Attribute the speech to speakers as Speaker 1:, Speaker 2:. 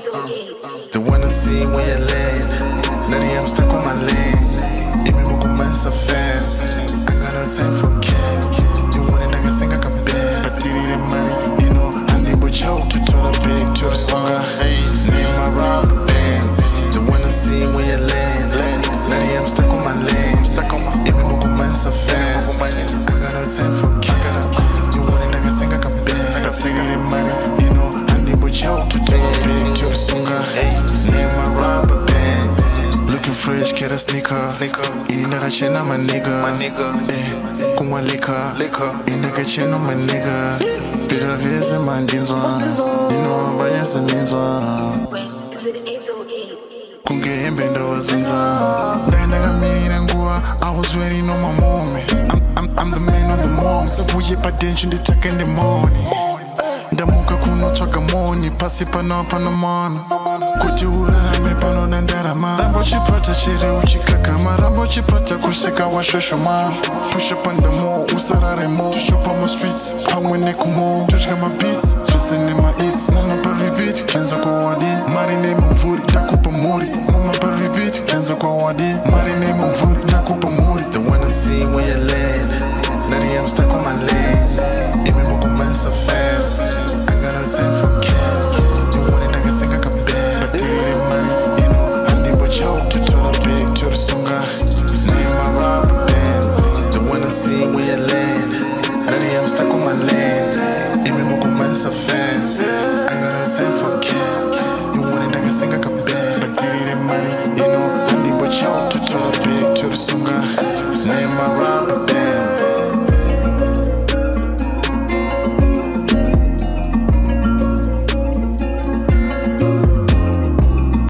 Speaker 1: They wanna see where you land. Daddy, I'm stuck on my lane. Imi mukumasa fan. I gotta sing for care. You want it, I can sing, I can bear. But did it money, you know, I need what you to tell the big to the song. Name my rubber bands. They wanna see where you land. Daddy, I'm stuck on my lane. Imi mukumasa fan. I gotta sing for care. You want it, I can sing, I can bear. But did it money, you know, I need what you to tell the big to the song. Name my rubber bands. Looking fresh, get a sneaker. Inaka chena my nigga. Kuma liquor. Inaka chena my nigga. Bida vizi mandinzwa. Ino bayasa minzwa. Kunge embe ndo wazunza. Ndaindaga mini nangua. I was waiting on my moment. I'm the man of the moment. Sabuye patension this check in the morning. Ndamuka kuno chaka moni. Pasi pano panamana. Kuti urarame pano nandarama. Rambo chipata chiri uchikakama. Rambo chipata kuseka wa shoshoma. Push up on the mall, usarare mo. To shop on my streets, pamwe nekumo. Tushka my beats, dressing in my eats. Mama pa repeat, kenza kwa wadi. Marine mvuri, takupa muri. Mama pa repeat, kenza kwa wadi. Marine mvuri, takupa muri. They wanna see where you land. Daddy, I'm stuck on my lane. Imi mukumasa fan. I gotta sing for care. You want it, I can sing, I can bear. But did it money, you know, I need what you to tell the big to the songa. Name my rubber bands. They wanna see where you land. Daddy, I'm stuck on my lane. Imi mukumasa fan. I gotta sing for care. You want it, I can sing, I can bear. But did it money, you know, I need what you